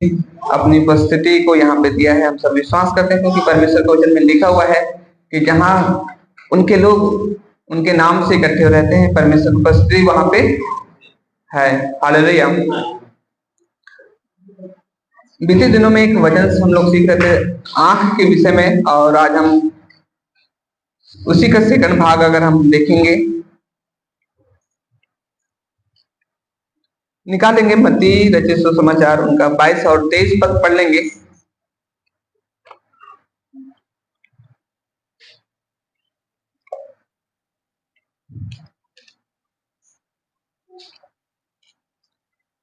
अपनी उपस्थिति को यहाँ पे दिया है। हम सब विश्वास करते हैं क्योंकि परमेश्वर के वचन में लिखा हुआ है कि जहाँ उनके लोग उनके नाम से इकट्ठे रहते हैं, परमेश्वर की उपस्थिति वहां पे है। हालेलुया। बीते दिनों में एक वचन हम लोग सीख रहे थे आंख के विषय में, और आज हम उसी का सेकंड भाग अगर हम देखेंगे, निकालेंगे मत्ती रचित सुसमाचार उनका 22 और 23 पद पढ़ लेंगे।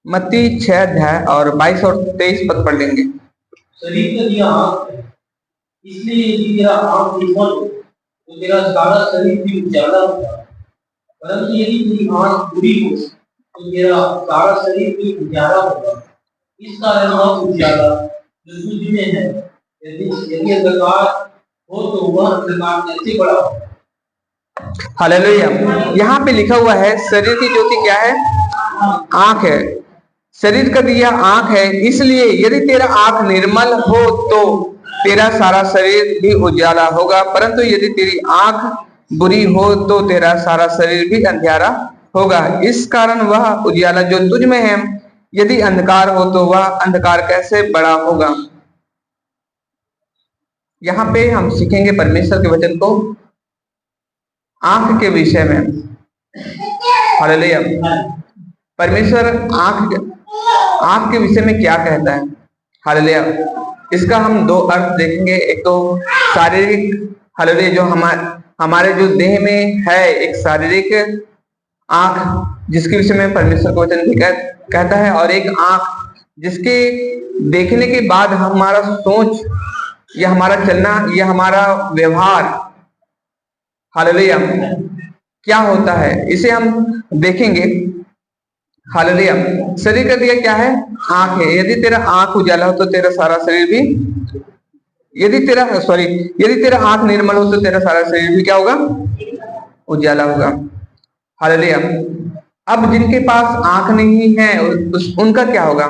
मत्ती 6 अध्याय और 22 और 23 पद पढ़ लेंगे। शरीर का दिया आंख है, इसलिए यदि तेरा आंख निर्मल हो तो तेरा सारा शरीर भी उजाला होगा, परंतु यदि तेरी आंख बुरी हो तो तेरा सारा शरीर भी उजाला होगा। इस कारण वह उजाला जो तुझ में है, यदि अंधकार हो तो वह अंधकार कैसे बड़ा हो। हालेलुया। यहाँ पे लिखा हुआ है शरीर की ज्योति क्या है? आंख है। शरीर का दिया आंख है, इसलिए यदि तेरा आंख निर्मल हो तो तेरा सारा शरीर भी उजाला होगा, परंतु यदि तेरी आंख बुरी हो तो तेरा सारा शरीर भी अंधियारा होगा। इस कारण वह उजाला जो तुझ में है, यदि अंधकार हो तो वह अंधकार कैसे बड़ा होगा। यहाँ पे हम सीखेंगे परमेश्वर के वचन को आंख के विषय में। हालेलुया। परमेश्वर आंख के विषय में क्या कहता है। हालेलुया। इसका हम दो अर्थ देखेंगे। एक तो शारीरिक, हालेलुया, जो हमारे जो देह में है एक शारीरिक आंख जिसके विषय में परमेश्वर का वचन भी कहता है, और एक आंख जिसके देखने के बाद हमारा सोच या हमारा चलना या हमारा व्यवहार, हालेलुया, क्या होता है, इसे हम देखेंगे। हालेलुया। शरीर का दिया क्या है? आंख है। यदि तेरा आंख उजाला हो तो तेरा सारा शरीर भी, यदि तेरा आंख निर्मल हो तो तेरा सारा शरीर भी क्या होगा? उजाला होगा। हालेलुया। अब जिनके पास आंख नहीं है उनका क्या होगा?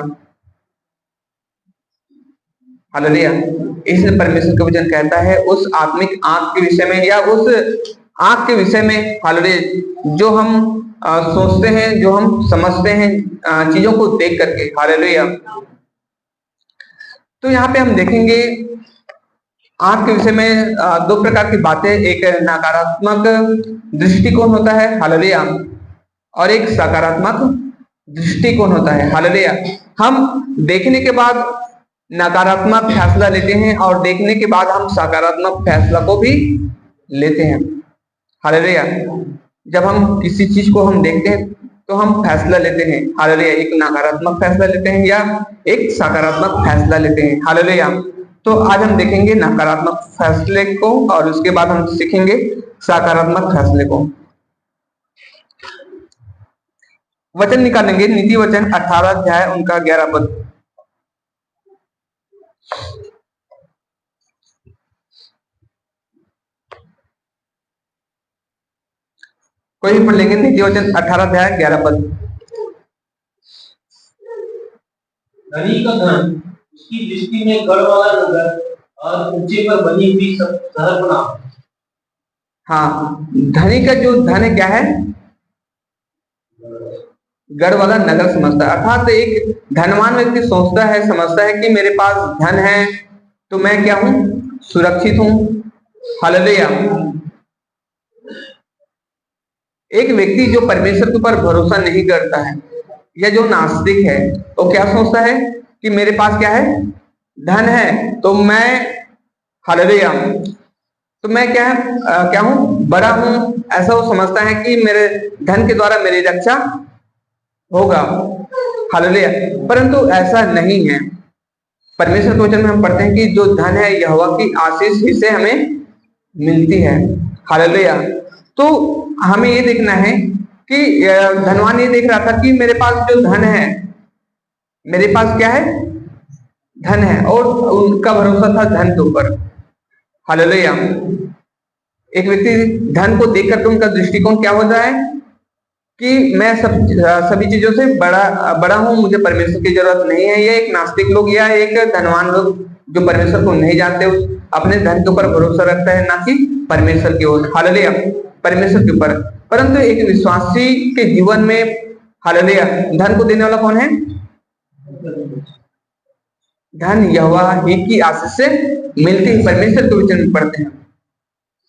हालेलुया। इसलिए परमेश्वर का वचन कहता है उस आत्मिक आंख के विषय में या उस आंख के विषय में, हालेलुया, जो हम सोचते हैं, जो हम समझते हैं चीजों को देख करके। हालेलुया। तो यहाँ पे हम देखेंगे आंख के विषय में दो प्रकार की बातें। एक नकारात्मक दृष्टिकोण होता है, हालेलुया, और एक सकारात्मक दृष्टिकोण होता है। हालेलुया। हम देखने के बाद नकारात्मक फैसला लेते हैं और देखने के बाद हम सकारात्मक फैसला को भी लेते हैं। हालेलुया। जब हम किसी चीज को हम देखते हैं तो हम फैसला लेते हैं। हालेलुया। एक नकारात्मक फैसला लेते हैं या एक सकारात्मक फैसला लेते हैं। हालेलुया। तो आज हम देखेंगे नकारात्मक फैसले को और उसके बाद हम सीखेंगे सकारात्मक फैसले को। वचन निकालेंगे नीति वचन 18 अध्याय उनका 11 पद। कोई भी पढ़ लेंगे। नीति वचन 18 अध्याय 11 पद। धनी का धन उसकी दृष्टि में गढ़ वाला नगर और ऊंचे पर बनी हुई शहर बना। हाँ, धनी का जो धन है क्या है? गढ़ वाला नगर समझता है। अर्थात एक धनवान व्यक्ति सोचता है, समझता है कि मेरे पास धन है तो मैं क्या हूं? सुरक्षित हूं। हालेलुया। एक व्यक्ति जो परमेश्वर के ऊपर भरोसा नहीं करता है या जो नास्तिक है, वो क्या सोचता है कि मेरे पास क्या है? धन है तो मैं, हालेलुया, तो मैं क्या हूं? बड़ा हूं। ऐसा वो समझता है कि मेरे धन के द्वारा मेरी रक्षा होगा। हालेलुया। परंतु ऐसा नहीं है। परमेश्वर के वचन में हम पढ़ते हैं कि जो धन है यहोवा की आशीष ही से हमें मिलती है। हालेलुया। तो हमें ये देखना है कि धनवान ये देख रहा था कि मेरे पास जो धन है, मेरे पास क्या है? धन है, और उनका भरोसा था धन के ऊपर। हालेलुया। एक व्यक्ति धन को देख करके उनका दृष्टिकोण क्या होता है कि मैं सभी चीजों से बड़ा हूं, मुझे परमेश्वर की जरूरत नहीं है। ये एक नास्तिक लोग या एक धनवान लोग जो परमेश्वर को नहीं जानते, अपने धन के ऊपर भरोसा रखता है, ना कि परमेश्वर की ओर, हालेलुया, परमेश्वर के ऊपर। परंतु एक विश्वासी के जीवन में, हालेलुया, धन को देने वाला कौन है? धन यहोवा ही की आशीष से मिलती है, परमेश्वर के वचन में पढ़ते हैं।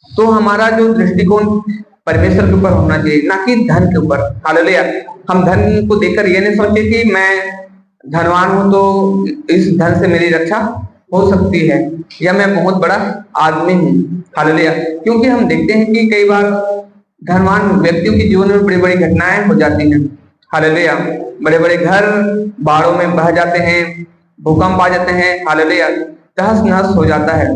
तो हमारा जो दृष्टिकोण परमेश्वर के ऊपर होना चाहिए, ना कि धन के ऊपर, हालेलुया। हम धन को देखकर ये नहीं सोचे कि मैं धनवान हूं तो इस धन से मेरी रक्षा हो सकती है, या मैं बहुत बड़ा आदमी हूं, हालेलुया। क्योंकि हम देखते हैं कि कई बार धनवान व्यक्तियों के जीवन में बड़ी बड़ी घटनाएं हो जाती हैं, हालेलुया। बड़े बड़े घर बाढ़ों में बह जाते हैं, भूकंप आ जाते हैं, हालेलुया, तहस नहस हो जाता है।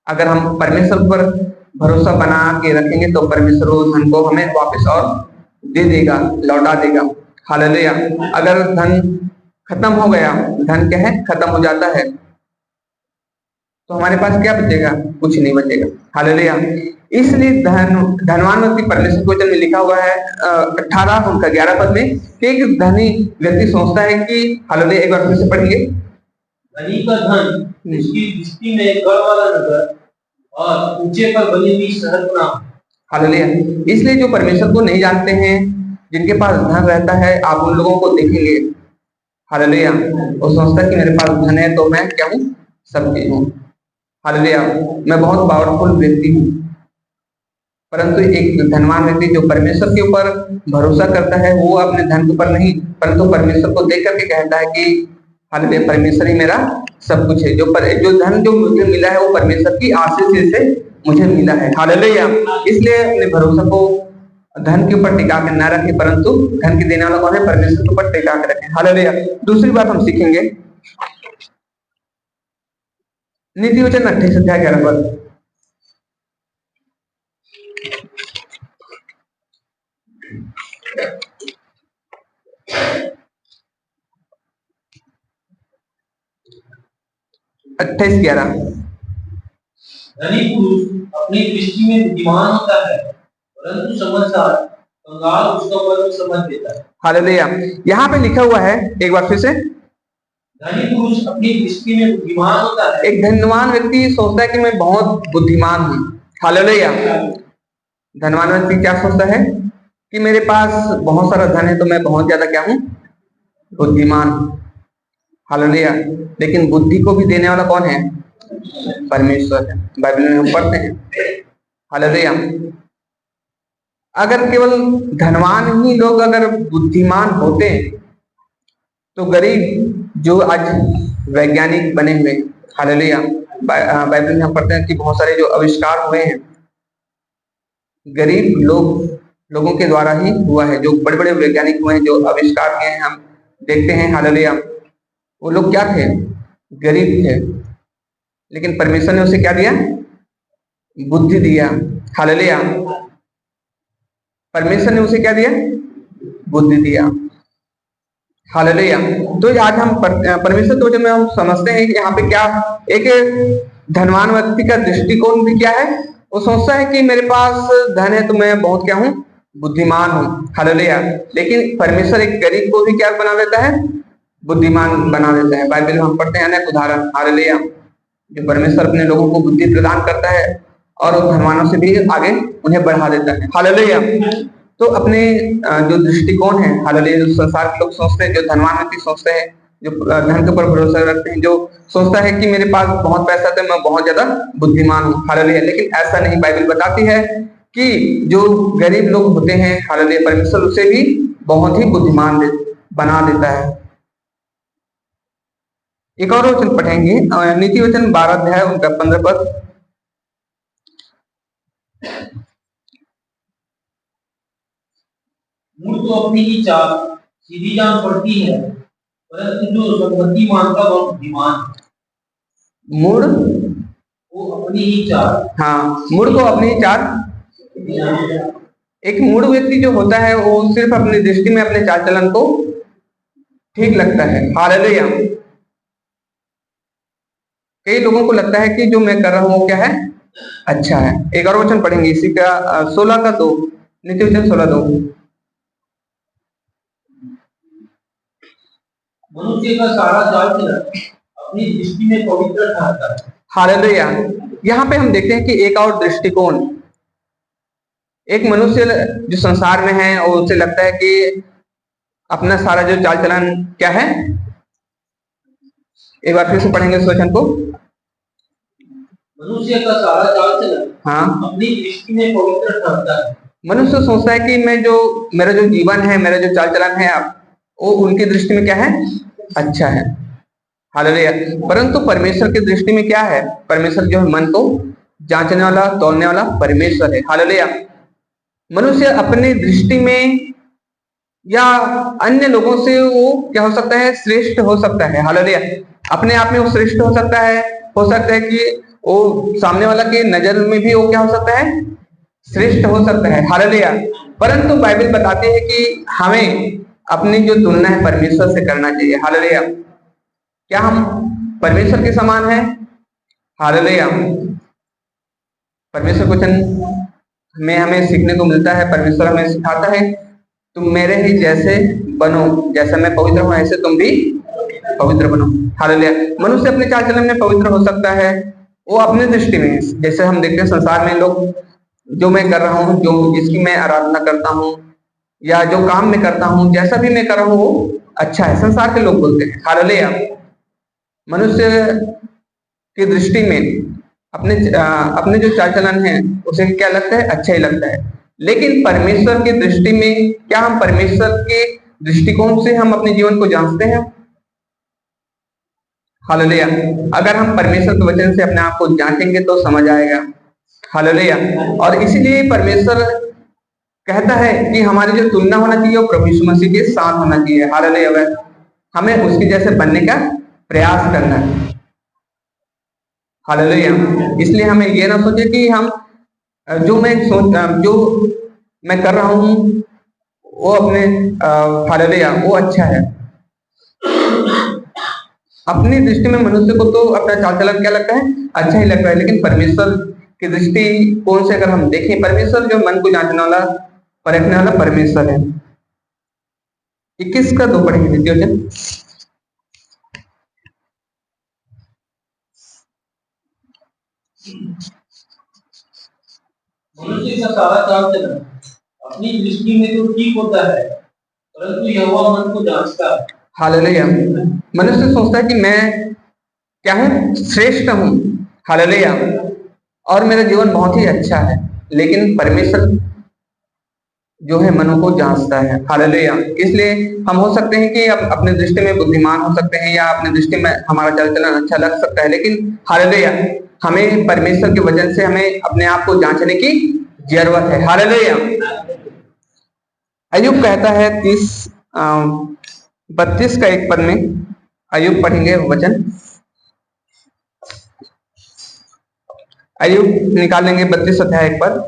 अगर हम परमेश्वर पर भरोसा बना के रखेंगे तो परमेश्वर उस धन को हमें वापस और दे देगा, लौटा देगा, हालेलुया। अगर धन खत्म हो गया, धन क्या है, खत्म हो जाता है, तो हमारे पास क्या बचेगा? कुछ नहीं बचेगा, हालेलुया। इसलिए धनवान व्यक्ति, परमेश्वर के वचन में लिखा हुआ है 18 उनका 11 पद में, कि एक धनी व्यक्ति सोचता है कि, हालेलुया, एक बार फिर से पढ़िए, धनी का धन उसकी दृष्टि में गढ़ वाला नगर और ऊंचे पर बनी हुई शहर बना, हालेलुया। इसलिए जो परमेश्वर को नहीं जानते हैं, जिनके पास धन रहता है, आप उन लोगों को देखेंगे, हालेलुया, वो सोचता है कि मेरे पास धन है तो मैं क्या हूं? सब चीज हूं, हालेलुया, मैं बहुत पावरफुल व्यक्ति हूं। परंतु एक धनवान व्यक्ति जो परमेश्वर के ऊपर भरोसा करता है, वो अपने धन के ऊपर नहीं, परंतु परमेश्वर को देख करके कहता है कि, हालेलुया, परमेश्वर ही मेरा सब कुछ है। जो धन जो मुझे मिला है वो परमेश्वर की आशीष से मुझे मिला है, हालेलुया। इसलिए अपने भरोसा को धन के ऊपर टिका के न रखें, परंतु धन के देने वाला कौन है? परमेश्वर के ऊपर टिका के रखें, हालेलुया। दूसरी बात हम सीखेंगे, नीति वचन 28 अध्याय 11 पद, अट्ठाईस 11। धनी पुरुष अपनी दृष्टि में बुद्धिमान होता है, परंतु समझदार कंगाल उसका वर्ग समझ देता है, हालेलुया। यहाँ पे लिखा हुआ है, एक बार फिर से, धनी पुरुष अपनी दृष्टि में बुद्धिमान होता है। एक धनवान व्यक्ति सोचता है कि मैं बहुत बुद्धिमान हूं, हालेलुया। धनवान व्यक्ति क्या सोचता है कि मेरे पास बहुत सारा धन है तो मैं बहुत ज्यादा क्या हूं? बुद्धिमान, हालेलुया। लेकिन बुद्धि को भी देने वाला कौन है? परमेश्वर है, बाइबल में हम पढ़ते हैं, हालेलुया। अगर केवल धनवान ही लोग अगर बुद्धिमान होते तो गरीब जो आज वैज्ञानिक बने हुए, हालेलुया, बाइबल में हम पढ़ते हैं कि बहुत सारे जो आविष्कार हुए हैं गरीब लोगों के द्वारा ही हुआ है। जो बड़े बड़े वैज्ञानिक हुए हैं, जो आविष्कार किए हैं, हम देखते हैं, हालेलुया, वो लोग क्या थे? गरीब थे, लेकिन परमेश्वर ने उसे क्या दिया? बुद्धि दिया, हालेलुया। परमेश्वर ने उसे क्या दिया? बुद्धि दिया, हालेलुया। तो आज हम परमेश्वर के वचन में हम समझते हैं कि यहाँ पे क्या, एक धनवान व्यक्ति का दृष्टिकोण भी क्या है? वो सोचता है कि मेरे पास धन है तो मैं बहुत क्या हूं? बुद्धिमान हूं, हालेलुया। लेकिन परमेश्वर एक गरीब को भी क्या बना देता है? बुद्धिमान बना देता है। बाइबल में हम पढ़ते हैं अनेक उदाहरण, हालेलुया, जो परमेश्वर अपने लोगों को बुद्धि प्रदान करता है और धनवानों से भी आगे उन्हें बढ़ा देता है, हालेलुया। तो अपने जो दृष्टिकोण है, हालेलुया, जो संसार के लोग सोचते हैं, जो धनवान व्यक्ति सोचते हैं, जो धन के ऊपर भरोसा रखते हैं, जो सोचता है कि मेरे पास बहुत पैसा है तो मैं बहुत ज्यादा बुद्धिमान हूँ, हालेलुया। लेकिन ऐसा नहीं, बाइबल बताती है कि जो गरीब लोग होते हैं, हालेलुया, परमेश्वर उसे भी बहुत ही बुद्धिमान बना देता है। एक और वचन पढ़ेंगे, नीति वचन 12 अध्याय उनका 15 पद, मूर्ख तो अपनी ही चाल सीधी जान पड़ती है, परंतु जो संपत्ति मानता वह बुद्धिमान। मूढ़ वो अपनी ही चाल, हाँ, मूढ़ को अपनी ही चाल। एक मूढ़ व्यक्ति जो होता है वो सिर्फ अपनी दृष्टि में अपने चाल चलन को ठीक लगता है, हालेलुया। कई लोगों को लगता है कि जो मैं कर रहा हूं वो क्या है? अच्छा है। एक और वचन पढ़ेंगे इसी का 16 का 2, नीति वचन 16:2, मनुष्य का सारा चाल चलन अपनी दृष्टि में पवित्र ठहरता है। हालेलुया। यहाँ पे हम देखते हैं कि एक और दृष्टिकोण, एक मनुष्य जो संसार में है और उसे लगता है कि अपना सारा जो चाल चलन क्या है, एक बार फिर से पढ़ेंगे इस वचन को। मनुष्य का सारा चाल चलन हाँ, अपनी दृष्टि में पवित्र ठहरता है। मनुष्य सोचता है कि मेरा जो जीवन है, मेरा जो चाल चलन है, वो उनकी दृष्टि में क्या है, अच्छा है। हालेलुया। परंतु परमेश्वर की दृष्टि में क्या है? परमेश्वर जो है मन को जांचने वाला, तौलने वाला परमेश्वर है। हालेलुया। मनुष्य अपनी दृष्टि में या अन्य लोगों से वो क्या हो सकता है, श्रेष्ठ हो सकता है। हालेलुया। अपने आप में वो श्रेष्ठ हो सकता है कि वो सामने वाला के नजर में भी वो क्या हो सकता है, श्रेष्ठ हो सकता है। हालेलुया। परंतु बाइबल बताती है कि हमें अपनी जो तुलना है परमेश्वर से करना चाहिए। हालेलुया। क्या हम परमेश्वर के समान हैं? हालेलुया। परमेश्वर वचन में हमें सीखने को मिलता है, परमेश्वर हमें सिखाता है, तुम मेरे ही जैसे बनो, जैसा मैं पवित्र हूं ऐसे तुम भी पवित्र बनो। हालेलुया। मनुष्य अपने चाल चलन में पवित्र हो सकता है, वो अपनी दृष्टि में, जैसे हम देखते हैं संसार में लोग, जो मैं कर रहा हूँ, जो जिसकी मैं आराधना करता हूँ या जो काम मैं करता हूँ, जैसा भी मैं कर रहा हूँ वो अच्छा है, संसार के लोग बोलते हैं। हालेलुया। मनुष्य की दृष्टि में अपने जो चाल चलन है उसे क्या लगता है, अच्छा ही लगता है। लेकिन परमेश्वर की दृष्टि में क्या हम परमेश्वर के दृष्टिकोण से हम अपने जीवन को जांचते हैं? हालेलुया। अगर हम परमेश्वर के वचन से अपने आप को जांचेंगे तो समझ आएगा। हालेलुया। और इसीलिए परमेश्वर कहता है कि हमारी जो तुलना होना चाहिए वो प्रभु यीशु मसीह के साथ होना चाहिए। हालेलुया। हमें उसके जैसे बनने का प्रयास करना है। हालेलुया। इसलिए हमें ये ना सोचे कि हम जो मैं कर रहा हूँ वो अपने हालेलुया वो अच्छा है। अपनी दृष्टि में मनुष्य को तो अपना चाल चलन क्या लगता है, अच्छा ही लगता है। लेकिन परमेश्वर की दृष्टि कौन से अगर हम देखें, परमेश्वर जो मन को जांचने वाला, परखने वाला परमेश्वर है। 21 का 2 पढ़ेंगे द्वितीय वचन। मनुष्य का सारा चाल चलन अपनी दृष्टि में तो ठीक होता है, परंतु यहोवा मन को जांचता है। हालेलुया। मनुष्य सोचता है कि मैं क्या हूँ, श्रेष्ठ हूँ। हालेलुया। और मेरा जीवन बहुत ही अच्छा है। लेकिन परमेश्वर जो है मनों को जांचता है। हालेलुया। इसलिए हम हो सकते हैं कि अपने दृष्टि में बुद्धिमान हो सकते हैं या अपने दृष्टि में हमारा चाल चलन अच्छा लग सकता है, लेकिन हालेलुया हमें परमेश्वर के वचन से हमें अपने आप को जांचने की जरूरत है। हालेलुया। अय्यूब कहता है 32 का 1 पद में, अय्यूब पढ़ेंगे वचन। अय्यूब निकाल लेंगे 32 अध्याय 1 पद।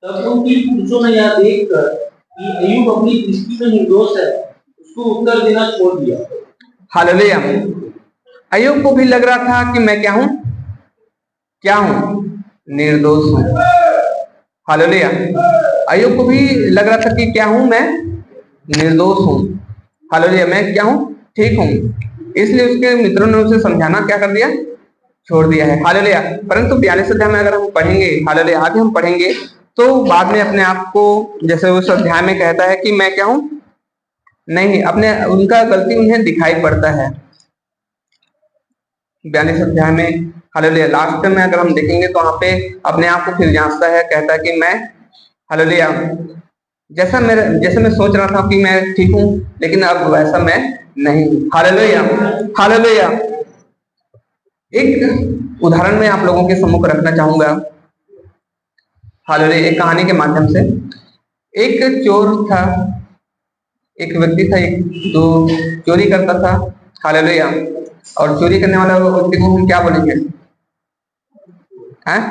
तब उनकी पुरुषों ने यह देखकर कि अय्यूब अपनी दृष्टि में निर्दोष है, उसको उत्तर देना छोड़ दिया। हालेलुया। अय्यूब को भी लग रहा था कि मैं क्या हूं, निर्दोष हूं। हालेलुया। अय्यूब को भी लग रहा था कि क्या हूं, मैं निर्दोष हूं। हालेलुया। मैं क्या हूं, ठीक हूं। इसलिए उसके मित्रों ने उसे समझाना क्या कर दिया, छोड़ दिया है। हालेलुया। परंतु 42 अध्याय में अगर हम पढ़ेंगे, हालेलुया आगे हम पढ़ेंगे तो बाद में अपने आप को, जैसे उस अध्याय में कहता है कि मैं क्या हूं, नहीं, अपने उनका गलती उन्हें दिखाई पड़ता है। 42 अध्याय में हालेलुया लास्ट में अगर हम देखेंगे तो वहां पे अपने आप को फिर जांचता है, कहता है कि मैं हालेलुया जैसे मैं सोच रहा था कि मैं ठीक हूं, लेकिन अब वैसा मैं नहीं हूं। हालेलुया। हालेलुया। एक उदाहरण मैं आप लोगों के सम्मुख रखना चाहूंगा। हालेलुया। एक कहानी के माध्यम से, एक चोर था, एक व्यक्ति था, एक जो चोरी करता था। हालेलुया। और चोरी करने वाला व्यक्ति को हम क्या बोलेंगे, हैं,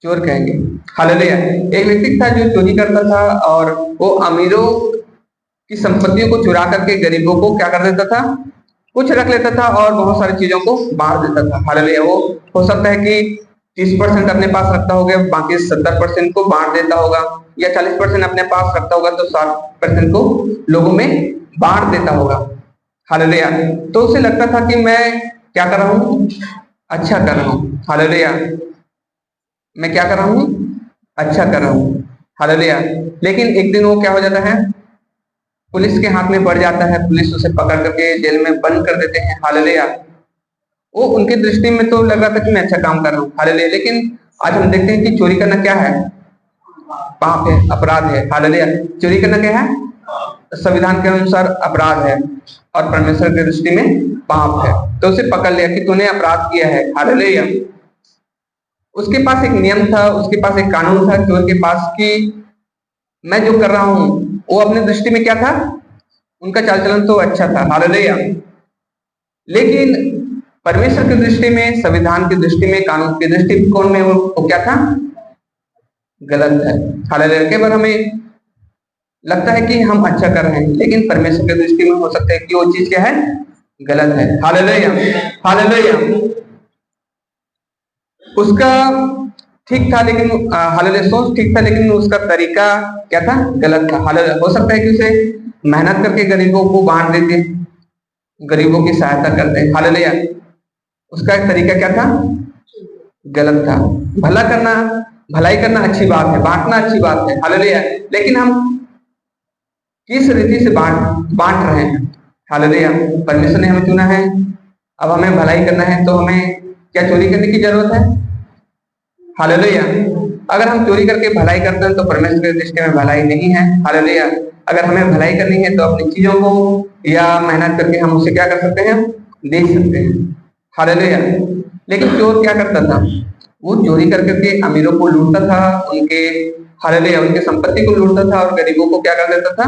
चोर कहेंगे। हालेलुया। एक व्यक्ति था जो चोरी करता था और वो अमीरों की संपत्तियों को चुरा करके गरीबों को क्या कर देता था, कुछ रख लेता था और बहुत सारी चीजों को बांट देता था। हालेलुया। वो हो सकता है कि 30% अपने पास रखता होगा, बाकी 70% को बांट देता होगा, या 40% अपने पास रखता होगा तो 60% को लोगों में बांट देता होगा। हालेलुया। तो उसे लगता था कि मैं क्या कर रहा हूँ, अच्छा कर रहा हूँ। हालेलुया। मैं क्या कर रहा हूँ, अच्छा कर रहा हूँ। हालेलुया। लेकिन एक दिन वो क्या हो जाता है, पुलिस के हाथ में पड़ जाता है, पुलिस उसे पकड़ करके जेल में बंद कर देते हैं। हालेलुया। वो उनकी दृष्टि में तो लग रहा था कि मैं अच्छा काम कर रहा हूँ। हालेलुया। लेकिन आज हम देखते हैं कि चोरी करना क्या है, पाप है, अपराध है। हालेलुया। चोरी करना क्या है, संविधान के अनुसार अपराध है और परमेश्वर की दृष्टि में पाप है। तो उसे पकड़ लिया कि तूने अपराध किया है। हालेलुया। उसके पास एक नियम था, उसके पास एक कानून था चोर के पास, कि मैं जो कर रहा हूं वो अपनी दृष्टि में क्या था, उनका चाल चलन तो अच्छा था। हालेलुया। लेकिन परमेश्वर की दृष्टि में, संविधान की दृष्टि में, कानून की दृष्टिकोण में वो क्या था, गलत है। हालेलुया। कई बार हमें लगता है कि हम अच्छा कर रहे हैं, लेकिन परमेश्वर की दृष्टि में हो सकता है कि वो चीज क्या है, गलत है। हालेलुया। हालेलुया। उसका ठीक था लेकिन हालेलुया, सोच ठीक था लेकिन उसका तरीका क्या था, गलत था। हालेलुया। हो सकता है कि उसे मेहनत करके गरीबों को बांट देते, गरीबों की सहायता करते। हालेलुया। उसका एक तरीका क्या था, गलत था। भला करना, भलाई करना अच्छी बात है, बांटना अच्छी बात है। हालेलुया। लेकिन हम किस रीति से बांट बांट रहे हैं। हालेलुया। परमेश्वर ने हमें चुना है, अब हमें भलाई करना है, तो हमें क्या चोरी करने की जरूरत है। हालेलुया। अगर हम चोरी करके भलाई करते हैं तो परमेश्वर की दृष्टि में भलाई नहीं है। हालेलुया। अगर हमें भलाई करनी है तो अपनी चीजों को या मेहनत करके हम उसे क्या कर सकते हैं, दे सकते हैं। हालेलुया। लेकिन चोर क्या करता था, वो चोरी कर करके अमीरों को लूटता था, उनके हालेलुया उनके संपत्ति को लूटता था और गरीबों को क्या कर देता था,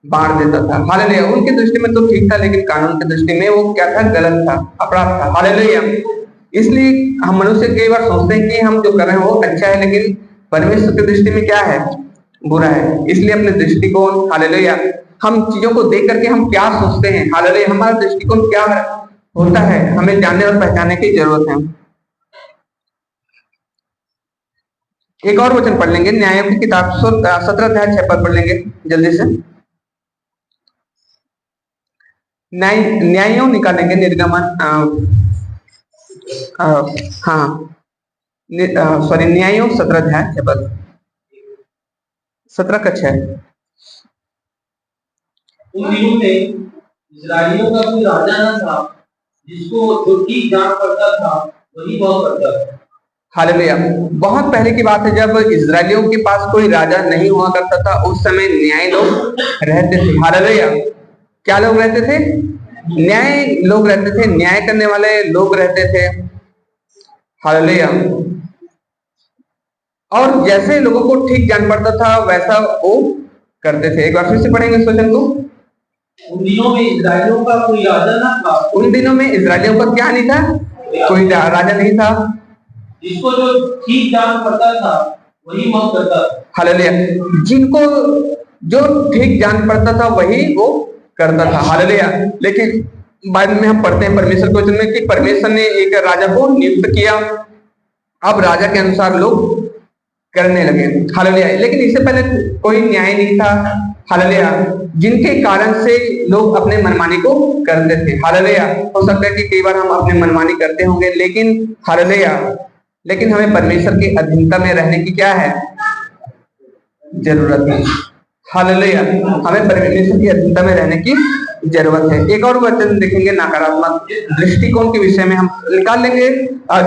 बांट देता था। हालेलुया। उनकी दृष्टि में तो ठीक था, लेकिन कानून की दृष्टि में वो क्या था, गलत था, अपराध था। हालेलुया। इसलिए हम मनुष्य कई बार सोचते हैं कि हम जो कर रहे हैं वो अच्छा है, लेकिन परमेश्वर की दृष्टि में क्या है, बुरा है। इसलिए अपने दृष्टिकोण, हालेलुया, हम चीजों को देख करके हम क्या सोचते हैं, हालेलुया, हमारा दृष्टिकोण क्या होता है, हमें जानने और पहचानने की जरूरत है। एक और वचन पढ़ लेंगे, न्यायों की किताब 17 अध्याय 6 पद पढ़ लेंगे जल्दी से। न्यायों निकालेंगे, निर्गमन हाँ, सॉरी, न्यायों 17 अध्याय 6 पद, 17 का 6। उन दिनों में इस्राएलियों का कोई राजा न था, जिसको जो ठीक जान पड़ता था वही वह करता था। हालेलुया। बहुत पहले की बात है, जब इस्राएलियों के पास कोई राजा नहीं हुआ करता था, उस समय न्याय लोग रहते थे। हालेलुया। क्या लोग रहते थे, न्याय लोग रहते थे, न्याय करने वाले लोग रहते थे। हालेलुया। और जैसे लोगों को ठीक जान पड़ता था वैसा वो करते थे। एक बार फिर से पढ़ेंगे इस वचन को। उन दिनों में इस्राएलियों का कोई राजा न था, उन दिनों में इस्राएलियों का क्या नहीं था, कोई राजा नहीं था, जिसको जो ठीक जान पड़ता था वही वह करता था। हालेलुया। जिनको जो ठीक जान पड़ता था वही वो करता था। हालेलुया। लेकिन बाद में हम पढ़ते हैं परमेश्वर के वचन में कि परमेश्वर ने एक राजा को नियुक्त किया, अब राजा के अनुसार लोग करने लगे। हालेलुया। लेकिन इससे पहले कोई न्याय नहीं था। हालेलुया। जिनके कारण से लोग अपने मनमानी को करते थे। हालेलुया। हो सकता है कि कई बार हम अपनी मनमानी करते होंगे, लेकिन हालेलुया, लेकिन हमें परमेश्वर की अधीनता में रहने की क्या है, जरूरत है। हालेलुया। हमें परमेश्वर की अधीनता में रहने की जरूरत है। एक और वचन देखेंगे, नकारात्मक दृष्टिकोण के विषय में हम निकाल लेंगे,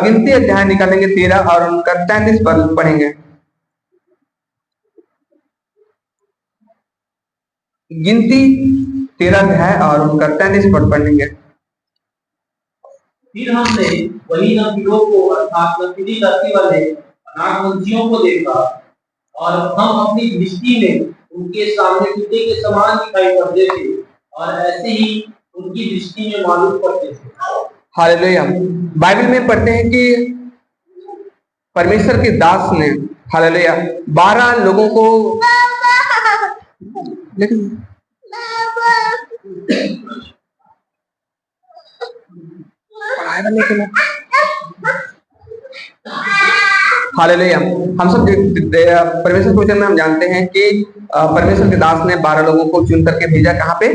गिनती अध्याय निकालेंगे 13 और उनका 33 पद पढ़ेंगे। गिनती 13 अध्याय और उनका 33 पद पढ़ेंगे। फिर हमने वही नबियों को अर्थात नकली जाति वाले नागवंशियों को देखा, और हम अपनी दृष्टि में उनके सामने टूटे के समान दिखाई पड़ते थे, और ऐसे ही उनकी दृष्टि में मालूम पड़ते थे। हालेलुया। बाइबल में पढ़ते हैं कि परमेश्वर के दास ने, हालेलुया, 12 लोगों को, लेकिन हालेलुया। हम सब परमेश्वर के वचन में हम जानते हैं कि परमेश्वर के दास ने 12 लोगों को चुन करके भेजा, कहाँ पे?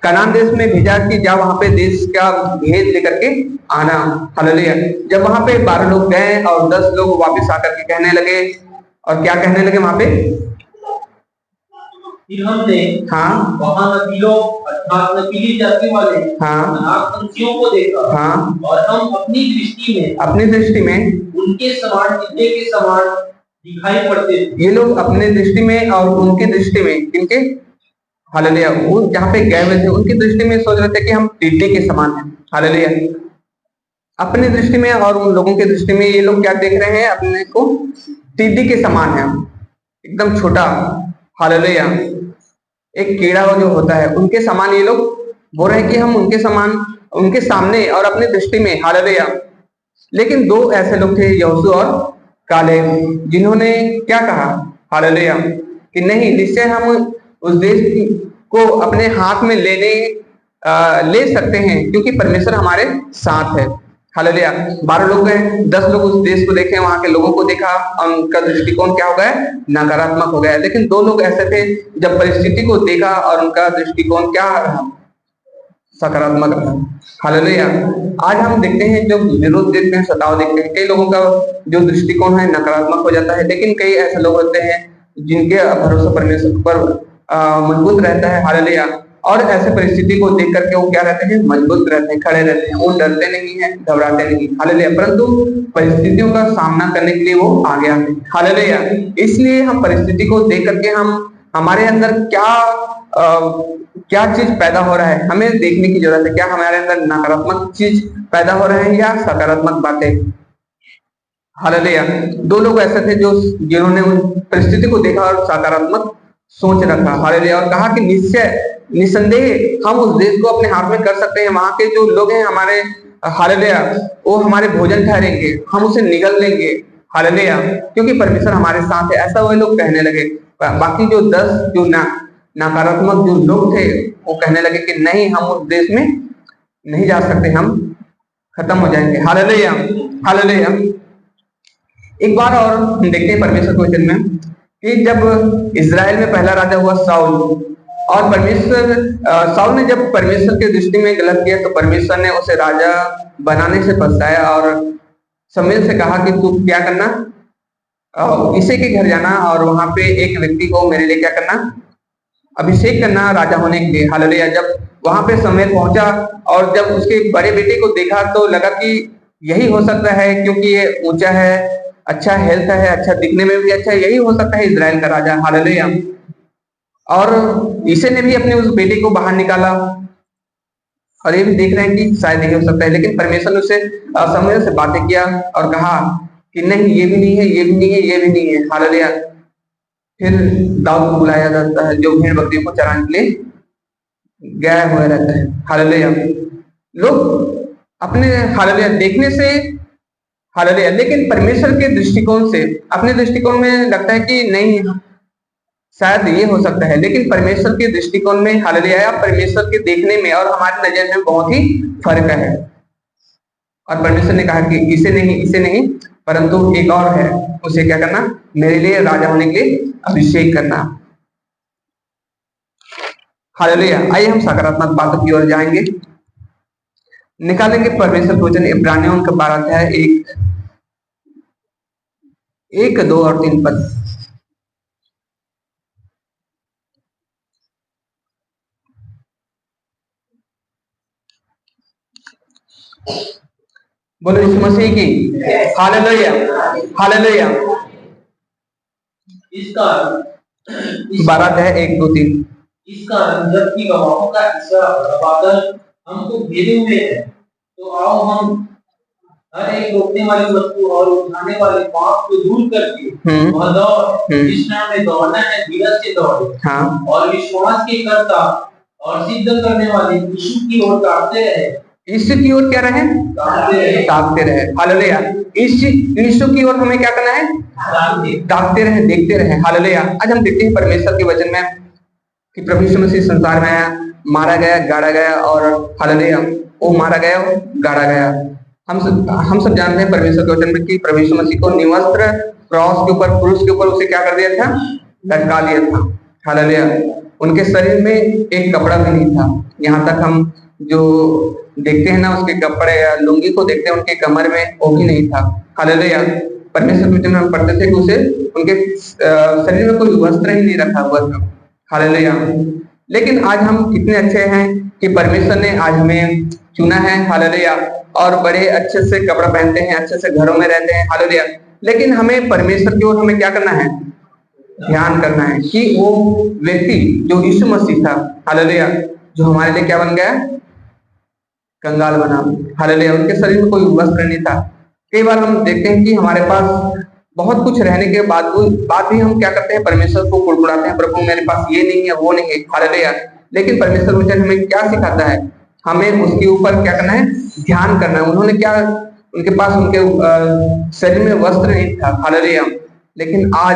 कनान देश में भेजा कि जा वहां पे देश का भेद लेकर के आना। हालेलुया। जब वहां पे 12 लोग गए और 10 लोग वापस आकर के कहने लगे, और क्या कहने लगे वहां पे? फिर हमने हाँ वहां नबीलों अर्थात नबीली जाति वाले हाँ नागपंथियों को देखा, हाँ और हम अपनी दृष्टि में उनके समान टिड्डे के समान दिखाई पड़ते थे। ये लोग अपने दृष्टि में और उनकी दृष्टि में, किनके? हालेलुया। वो जहाँ पे गए हुए थे उनकी दृष्टि में सोच रहे थे कि हम टिड्डे के समान हैं। हालेलुया। अपनी दृष्टि में और उन लोगों की दृष्टि में ये लोग क्या देख रहे हैं? अपने को टिड्डी के समान है, एकदम छोटा। हालेलुया। एक कीड़ा जो होता है उनके समान ये लोग बोल रहे हैं कि हम उनके समान, उनके सामने और अपनी दृष्टि में। हालेलुया। लेकिन 2 ऐसे लोग थे, यहोशू और कालेब, जिन्होंने क्या कहा? हालेलुया, कि नहीं, निश्चय हम उस देश को अपने हाथ में ले सकते हैं, क्योंकि परमेश्वर हमारे साथ है। हालेलुया। 12 लोग गए, 10 लोग उस देश को देखे, वहां के लोगों को देखा, और उनका दृष्टिकोण क्या हो गया? नकारात्मक हो गया। लेकिन 2 लोग ऐसे थे, जब परिस्थिति को देखा और उनका दृष्टिकोण क्या रहा? सकारात्मक रहा। हालेलुया। आज हम देखते हैं, जो विरोध देखते हैं, सताव देखते हैं, कई लोगों का जो दृष्टिकोण है नकारात्मक हो जाता है, लेकिन कई ऐसे लोग होते हैं जिनके भरोसा परमेश्वर पर मजबूत रहता है। हालेलुया। और ऐसे परिस्थिति को देख करके वो क्या रहते हैं? मजबूत रहते हैं, खड़े रहते हैं, वो डरते नहीं है, घबराते नहीं। हालेलुया। परंतु परिस्थितियों का सामना करने के लिए वो आगे आते हैं। हालेलुया। इसलिए हम परिस्थिति को देख करके हमारे अंदर क्या चीज पैदा हो रहा है, हमें देखने की जरूरत है। क्या हमारे अंदर नकारात्मक चीज पैदा हो रहा है या सकारात्मक बातें? हालेलुया। 2 लोग ऐसे थे जिन्होंने उन परिस्थिति को देखा और सकारात्मक सोच रखा। हालेलुया। और कहा कि निसंदेह हम उस देश को अपने हाथ में कर सकते हैं। वहां के जो लोग हैं हमारे, हालेलुया, वो हमारे भोजन ठहरेंगे, हम उसे निगल लेंगे। हालेलुया। क्योंकि परमेश्वर हमारे साथ है, ऐसा वो लोग कहने लगे। बाकी जो 10 जो नकारात्मक जो लोग थे, वो कहने लगे कि नहीं, हम उस देश में नहीं जा सकते, हम खत्म हो जाएंगे। हालेलुया। हालेलुया। एक बार और हम देखते हैं परमेश्वर के वचन में कि जब इजराइल में पहला राजा हुआ साउल, और साउल ने जब परमेश्वर के दृष्टि में गलत किया, तो परमेश्वर ने उसे राजा बनाने से पछताया और शमूएल से कहा कि तू क्या करना, इसे के घर जाना और वहां पे एक व्यक्ति को मेरे लिए क्या करना, अभिषेक करना राजा होने के लिए। हालेलुया। जब वहां पे शमूएल पहुंचा और जब उसके बड़े बेटे को देखा, तो लगा कि यही हो सकता है, क्योंकि ये ऊंचा है, अच्छा हेल्थ है, अच्छा दिखने में भी अच्छा है, यही हो सकता है इजराइल का राजा। हालेलुया। और इसे ने भी अपने उस बेटे को बाहर निकाला, और ये भी देख रहे हैं कि शायद यही हो सकता है। लेकिन परमेश्वर ने उसे शमूएल से बातें किया और कहा कि नहीं, ये भी नहीं है, ये भी नहीं है, ये भी नहीं है। हालेलुया। फिर दाऊद को बुलाया जाता है, जो भेड़ बकरियों को चराने के लिए गया हुआ रहता है। हालेलुया। लोग अपने, हालेलुया, देखने से, हालेलुया, लेकिन परमेश्वर के दृष्टिकोण से, अपने दृष्टिकोण में लगता है कि नहीं, शायद ये हो सकता है, लेकिन परमेश्वर के दृष्टिकोण में, हालेलुया, परमेश्वर के देखने में और हमारी नजर में बहुत ही फर्क है। और परमेश्वर ने कहा कि इसे नहीं, परंतु एक और है, उसे क्या करना, मेरे लिए राजा होने के लिए अभिषेक करना। हालेलुया। आइए हम सकारात्मक बातों की ओर जाएंगे, निकालेंगे परमेश्वर के वचन, इब्रानियों का 12 अध्याय 1, 2 और 3 पद। बोलो यीशु मसीह की। हालेलुया। हालेलुया। इस कारण 12 अध्याय 1, 2, 3। इस कारण जबकि गवाहों का ऐसा बादल हमको घेरे हुए है, तो आओ हम हर एक रोकने वाली वस्तु और उठाने वाले पाप को दूर करके वह दौड़ जिस नाम में दौड़ना है, धीरज से दौड़े। हाँ। और विश्वास के कर्ता और सिद्ध करने वाले यीशु की ओर ताकते रहे। यीशु की ओर क्या रहे? ताकते रहे। हालेलुया। यीशु की ओर हमें क्या करना है? ताकते रहे, देखते रहे। हालेलुया। आज हम देखते हैं परमेश्वर के वचन में कि प्रभु यीशु मसीह संसार में आया मारा गया, गाड़ा गया और हालेलुया वो मारा गया, गाड़ा गया। हम सब जानते हैं परमेश्वर के वचन में कि प्रभु यीशु मसीह को निवस्त्र क्रॉस के ऊपर, क्रूस के ऊपर उसे क्या कर दिया था, लटका दिया था। हालेलुया। उनके शरीर में एक कपड़ा भी नहीं था। यहाँ तक हम जो देखते हैं ना उसके कपड़े या लुंगी को देखते हैं, उनके कमर में वो भी नहीं था। हालेलुया। परमेश्वर के वचन में हम पढ़ते थे कि उसे उनके शरीर में कोई वस्त्र ही नहीं रखा हुआ था। हालेलुया। लेकिन आज हम कितने अच्छे हैं कि परमेश्वर ने आज हमें चुना है। हालेलुया। और बड़े अच्छे से कपड़ा पहनते हैं, अच्छे से घरों में रहते हैं। हालेलुया। लेकिन हमें परमेश्वर की ओर हमें क्या करना है, ध्यान करना है कि वो व्यक्ति जो यीशु मसीह था, हालेलुया, जो हमारे लिए क्या बन गया, कंगाल बना। हालेलुया। उनके शरीर में कोई वस्त्र नहीं था। कई बार हम देखते हैं कि हमारे पास बहुत कुछ रहने के बाद भी हम क्या करते हैं, परमेश्वर को कुड़कुड़ाते हैं, प्रभु मेरे पास ये नहीं है, वो नहीं है। हालेलुया। लेकिन परमेश्वर वचन हमें क्या सिखाता है, हमें उसके ऊपर क्या करना है, ध्यान करना है। उन्होंने क्या, उनके पास उनके शरीर में वस्त्र नहीं था। हालेलुया। लेकिन आज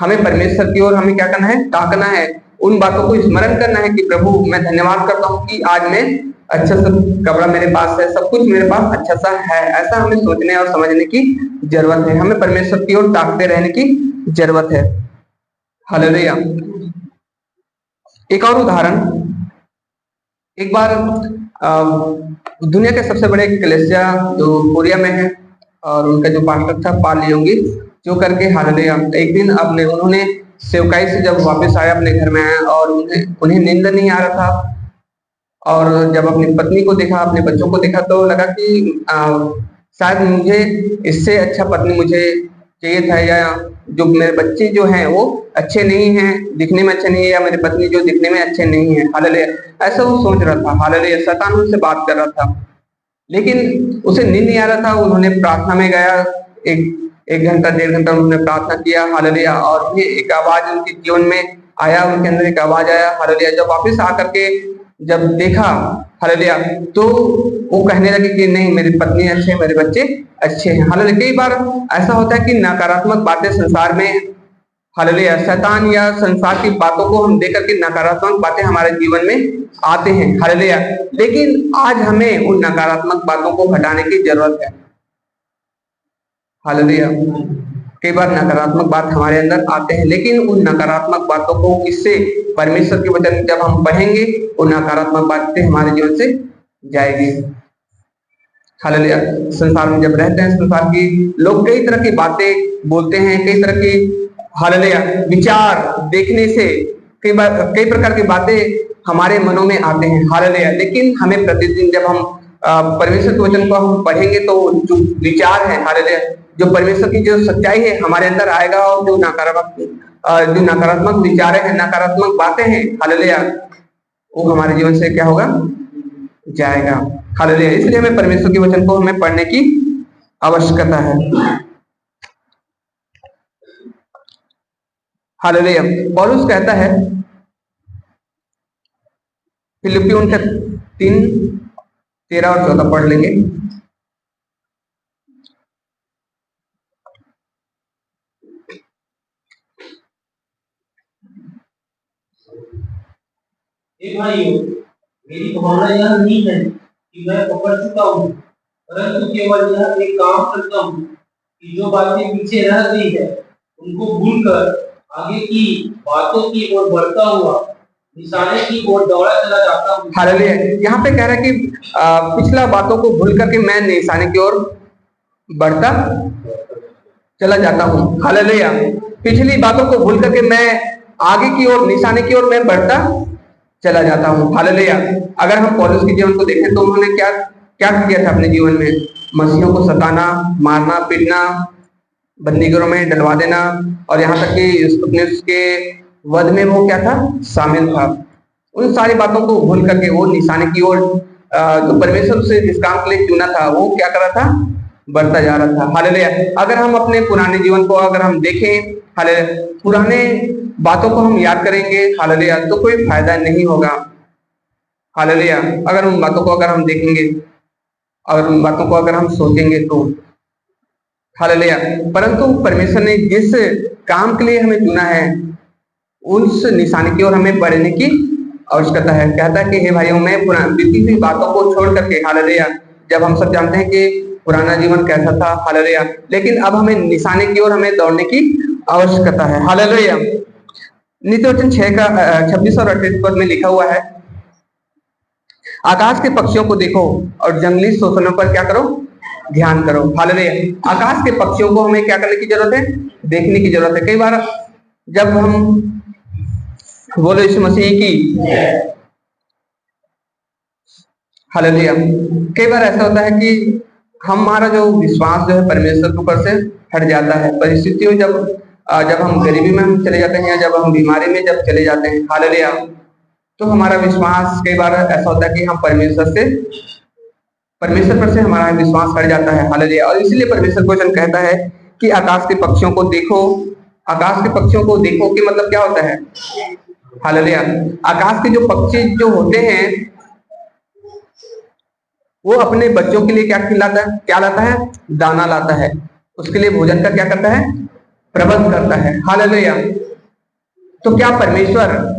हमें परमेश्वर की ओर हमें क्या करना है, ताकना है, उन बातों को स्मरण करना है कि प्रभु मैं धन्यवाद करता हूँ कि आज मैं अच्छा सा कपड़ा मेरे पास है, सब कुछ मेरे पास अच्छा सा है। ऐसा हमें सोचने और समझने की जरूरत है। हमें परमेश्वर की ओर ताकते रहने की जरूरत है। हालेलुया। एक और उदाहरण, एक बार दुनिया के सबसे बड़े कलीसिया जो कोरिया में है, और उनका जो पास्टर था पाल लियोंगी जो करके, हालेलुया, एक दिन उन्होंने सेवकाई से जब वापस आया, अपने घर में आया और उन्हें नींद नहीं आ रहा था। और जब अपनी पत्नी को देखा, अपने बच्चों को देखा, तो लगा कि शायद मुझे इससे अच्छा पत्नी मुझे चाहिए था, या जो मेरे बच्चे जो हैं वो अच्छे नहीं हैं, दिखने में अच्छे नहीं है, या मेरी पत्नी जो दिखने में अच्छे नहीं है। हालेलुया। ऐसा वो सोच रहा था। हालेलुया। शैतान उनसे बात कर रहा था, लेकिन उसे नींद नहीं आ रहा था। उन्होंने प्रार्थना में गया, एक घंटा 1.5 घंटा उन्होंने प्रार्थना किया। हालेलुया। और उन्हें एक आवाज उनके जीवन में आया, उनके अंदर एक आवाज आया। हालेलुया। जब वापस आकर के जब देखा, हालेलुया, तो वो कहने लगे कि नहीं, मेरी पत्नी अच्छे, मेरे बच्चे अच्छे हैं। हालेलुया। कई बार ऐसा होता है कि नकारात्मक बातें संसार में, हालेलुया, शैतान या संसार की बातों को हम देख करके नकारात्मक बातें हमारे जीवन में आते हैं। हालेलुया। लेकिन आज हमें उन नकारात्मक बातों को हटाने की जरूरत है। हालेलुया। कई बार नकारात्मक बात हमारे अंदर आते हैं, लेकिन उन नकारात्मक बातों को किससे, परमेश्वर के वचन जब हम पढ़ेंगे, वो नकारात्मक बातें हमारे जीवन से जाएगी। हालेलुया। संसार में जब रहते हैं, संसार की लोग कई तरह की बातें बोलते हैं, कई तरह की, हालेलुया, विचार देखने से कई प्रकार की बातें हमारे मनों में आते हैं। हालेलुया। लेकिन हमें प्रतिदिन जब हम परमेश्वर के वचन को हम पढ़ेंगे, तो जो विचार है, हालेलुया, जो परमेश्वर की जो सच्चाई है हमारे अंदर आएगा, और जो नकारात्मक विचार है, नकारात्मक बातें हैं, हालेलुया, वो हमारे जीवन से क्या होगा, जाएगा। हालेलुया। इसलिए हमें परमेश्वर के वचन को हमें पढ़ने की आवश्यकता है। हालेलुया। पौलुस कहता है, फिलिप्पियों 3:13 और 14 पढ़ लेंगे। भाइयों, मेरी भावना यह नहीं है कि मैं पकड़ चुका हूँ, परंतु केवल यह एक काम करता हूँ कि जो बातें पीछे रह गई है उनको भूलकर आगे की बातों की ओर बढ़ता हुआ निशाने की ओर दौड़ा चला जाता हूँ। हालेलुया। यहाँ पे कह रहा है कि पिछला बातों को भूल करके मैं निशाने की ओर बढ़ता चला जाता हूँ। हालेलुया। पिछली बातों को भूल करके मैं आगे की ओर, निशाने की ओर मैं बढ़ता चला जाता हूँ। हालेलुया। अगर हम पौलुस के जीवन को देखें, तो उन्होंने क्या क्या किया था अपने जीवन में, मसीहों को सताना, मारना, पीटना, बंदीगृहों में डलवा देना, और यहाँ तक कि उसके वध में वो क्या था, शामिल था। उन सारी बातों को भूल करके वो निशाने की ओर, जो परमेश्वर उसे जिस काम के लिए चुना था, वो क्या कर रहा था, बढ़ता जा रहा था। हालेलुया। अगर हम अपने पुराने जीवन को अगर हम देखें, हालेलुया, पुराने बातों को हम याद करेंगे, हालेलुया, तो कोई फायदा नहीं होगा। हालेलुया। अगर उन बातों को अगर हम देखेंगे, अगर उन बातों को अगर हम सोचेंगे, तो हालेलुया। परंतु परमेश्वर ने जिस काम के लिए हमें चुना है, उस निशाने की ओर हमें बढ़ने की आवश्यकता है। कहता है कि हे भाइयों, मैं बीती हुई बातों को छोड़ करके, हालेलुया, जब हम सब जानते हैं कि पुराना जीवन कैसा था, हालेलुया, लेकिन अब हमें निशाने की ओर हमें दौड़ने की आवश्यकता है, हालेलुया। नीति वचन 6 का 26 और 28 पद में लिखा हुआ है, आकाश के पक्षियों को देखो और जंगली शोषणों पर क्या करो, ध्यान करो, हालेलुया। आकाश के पक्षियों को हमें क्या करने की जरूरत है, देखने की जरूरत है। कई बार जब हम बोलो यीशु मसीह की, हालेलुया, कई बार ऐसा होता है कि हमारा जो विश्वास जो है परमेश्वर के ऊपर से हट जाता है। परिस्थितियों जब हम गरीबी में हम चले जाते हैं या जब हम बीमारी में जब चले जाते हैं, हालेलुया, तो हमारा विश्वास कई बार ऐसा होता है कि हम परमेश्वर पर से हमारा विश्वास हट जाता है, हालेलुया। और इसलिए परमेश्वर वचन कहता है कि आकाश के पक्षियों को देखो। आकाश के पक्षियों को देखो कि मतलब क्या होता है, हालेलुया। आकाश के जो पक्षी जो होते हैं वो अपने बच्चों के लिए क्या लाता है, दाना लाता है, उसके लिए भोजन का क्या करता है, प्रबंध करता है, हालेलुया। तो क्या परमेश्वर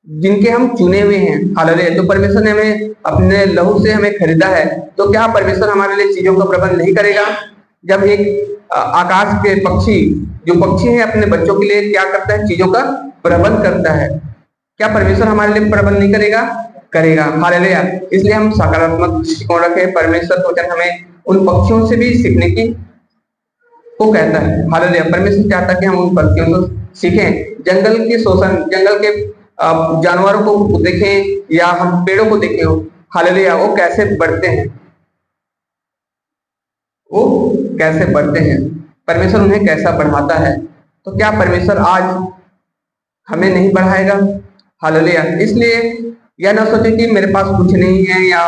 जिनके हम चुने हुए हैं, हालेलुया, तो परमेश्वर ने हमें अपने लहू से हमें खरीदा है, तो क्या परमेश्वर हमारे लिए चीजों का प्रबंध नहीं करेगा? जब एक आकाश के पक्षी जो पक्षी है अपने बच्चों के लिए क्या करता है, चीजों का प्रबंध करता है, क्या परमेश्वर हमारे लिए प्रबंध नहीं करेगा? करेगा, हालेलुया। इसलिए हम सकारात्मक दृष्टिकोण रखें। परमेश्वर वचन हमें उन पक्षियों से भी सीखने की वो कहता है, हालेलुया। परमेश्वर चाहता है कि हम उन पक्षियों से सीखें। जंगल के शोषण, जंगल के जानवरों को देखें या हम पेड़ों को देखें, हालेलुया, वो कैसे बढ़ते हैं, वो कैसे बढ़ते हैं, परमेश्वर उन्हें कैसा बढ़ाता है। तो क्या परमेश्वर आज हमें नहीं बढ़ाएगा? हालेलुया। इसलिए यह ना सोचे कि मेरे पास कुछ नहीं है या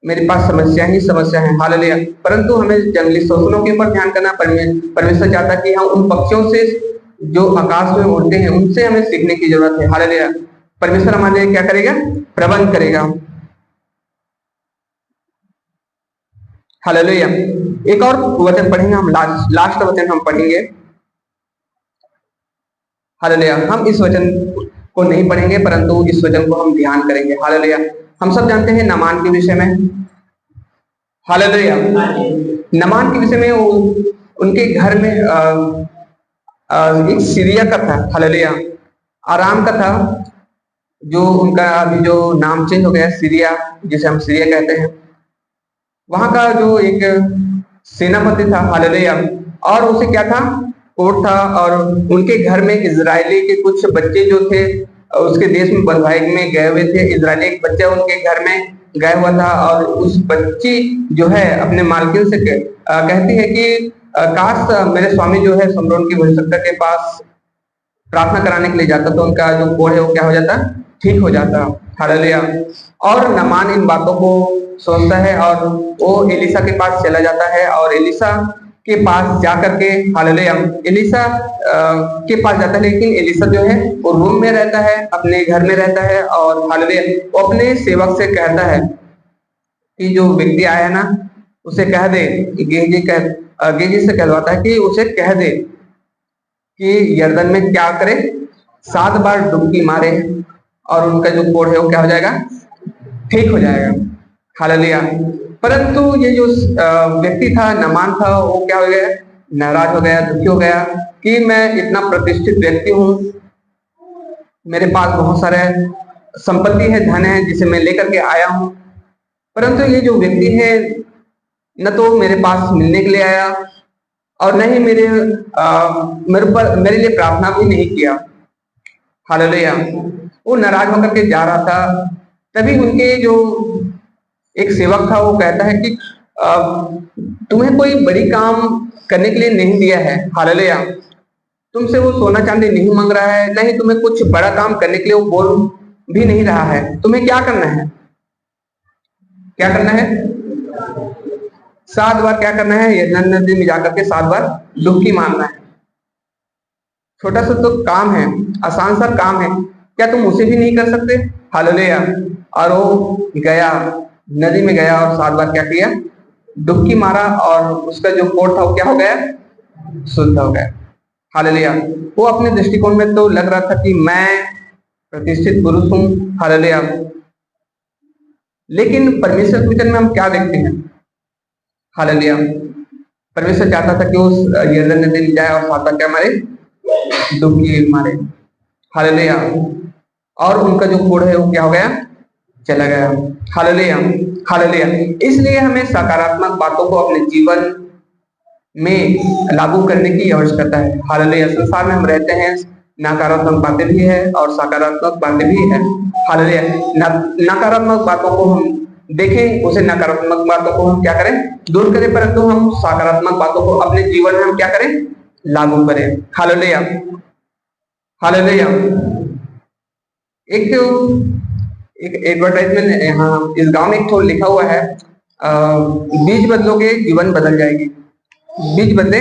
मेरे पास समस्या ही समस्या है, हालेलुया, परंतु हमें जंगली शोषणों के ऊपर ध्यान करना। परमेश्वर चाहता है कि हम उन पक्षियों से जो आकाश में उड़ते हैं उनसे हमें सीखने की जरूरत है, हालेलुया। परमेश्वर हमारे लिए क्या करेगा? प्रबंध करेगा, हालेलुया। एक और वचन पढ़ेंगे हम, लास्ट वचन हम पढ़ेंगे, हालेलुया। हम इस वचन को नहीं पढ़ेंगे परंतु इस वचन को हम ध्यान करेंगे, हालेलुया। हम सब जानते हैं नामान के विषय में, हालेलुया। नामान के विषय में उनके घर में एक सीरिया का था, हालेलुया, आराम का था, जो उनका अभी जो नाम चेंज हो गया सीरिया, जिसे हम सीरिया कहते हैं। वहां का जो एक सेनापति था, हालेलुया, और उसे क्या था, कोट था, और उनके घर में इजरायली के कुछ बच्चे जो थे उसके देश में बंधुआई में गए हुए थे। इजरायली एक बच्चा उनके घर में गया हुआ था और उस बच्ची जो है अपने मालकिन से कहती है कि काश मेरे स्वामी जो है समरोन की भविष्यवक्ता के पास प्रार्थना कराने के लिए जाता तो उनका जो कोढ़ है वो क्या हो जाता, ठीक हो जाता, हालेलुया। और नामान इन बातों को सोचता है और वो एलिसा के पास चला जाता है और एलिसा के पास जाकर के, हालेलुया, एलिसा के पास जाता है। लेकिन एलिसा जो है वो रूम में रहता है, अपने घर में रहता है, और हालेलुया वो अपने सेवक से कहता है कि जो व्यक्ति आया है ना उसे कह दे, गेजी से कहलवाता है कि उसे कह दे कि यर्दन में क्या करे, 7 बार डुबकी मारे और उनका जो कोढ़ है वो क्या हो जाएगा, ठीक हो जाएगा, हालेलुया। परंतु ये जो व्यक्ति था, नामान था, वो क्या हो गया, नाराज हो गया, दुखी हो गया कि मैं इतना प्रतिष्ठित व्यक्ति हूँ, मेरे पास बहुत सारे संपत्ति है, धन है, जिसे मैं लेकर के आया हूँ, परंतु ये जो व्यक्ति है न तो मेरे पास मिलने के लिए आया और न ही मेरे लिए प्रार्थना भी नहीं किया, हालेलुया। वो नाराज होकर के जा रहा था। तभी उनके जो एक सेवक था वो कहता है कि तुम्हें कोई बड़ी काम करने के लिए नहीं दिया है, हालेलुया, तुमसे वो सोना चांदी नहीं मांग रहा है, नहीं तुम्हें कुछ बड़ा काम करने के लिए वो बोल भी नहीं रहा है। तुम्हें क्या करना है, क्या करना है, 7 बार क्या करना है, यर्दन नदी में जाकर के 7 बार डुबकी मारना है। छोटा सा तो काम है, आसान सा काम है, क्या तुम उसे भी नहीं कर सकते, हालेलुया। और वो गया, नदी में गया और 7 बार क्या किया, डुबकी मारा और उसका जो कोढ़ था वो क्या हो गया, शुद्ध हो गया, हालेलुया। वो अपने दृष्टिकोण में तो लग रहा था कि मैं प्रतिष्ठित पुरुष हूं, हालेलुया। लेकिन परमेश्वर के वचन में हम क्या देखते हैं? हालेलुया। परमेश्वर चाहता था कि उस यरदन नदी जाए और साता क्या मारे? डुबकी मारे, हालेलुया। और उनका जो कोढ़ है वो क्या हो गया? चला गया, हालेलुया, हालेलुया। इसलिए हमें सकारात्मक बातों को अपने जीवन में लागू करने की आवश्यकता है, हालेलुया। संसार में हम रहते हैं, नकारात्मक बातें भी है और सकारात्मक बातें भी है, हालेलुया। नकारात्मक बातों को हम देखें, उसे नकारात्मक बातों को हम क्या करें? दूर करें, परंतु हम सकारात्मक बातों को अपने जीवन में हम क्या करें? लागू करें, हालेलुया, हालेलुया। एक एडवर्टाइजमेंट यहाँ इस गांव में एक थोड़ा लिखा हुआ है, बीज बदलोगे जीवन बदल जाएगी, बीज बदले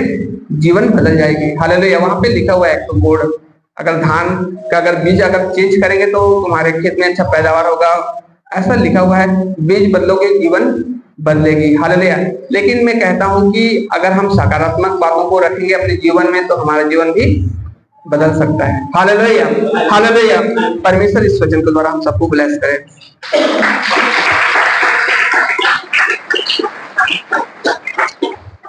जीवन बदल जाएगी, हालेलुया। वहां पे लिखा हुआ है एक तो बोर्ड, अगर धान का अगर बीज अगर चेंज करेंगे तो तुम्हारे खेत में अच्छा पैदावार होगा, ऐसा लिखा हुआ है। बीज बदलोगे जीवन बदलेगी, हालेलुया। लेकिन मैं कहता हूं कि अगर हम सकारात्मक बातों को रखेंगे अपने जीवन में तो हमारा जीवन भी बदल सकता है, हालेलुया, हालेलुया। परमेश्वर इस वचन के द्वारा हम सबको ब्लेस करे।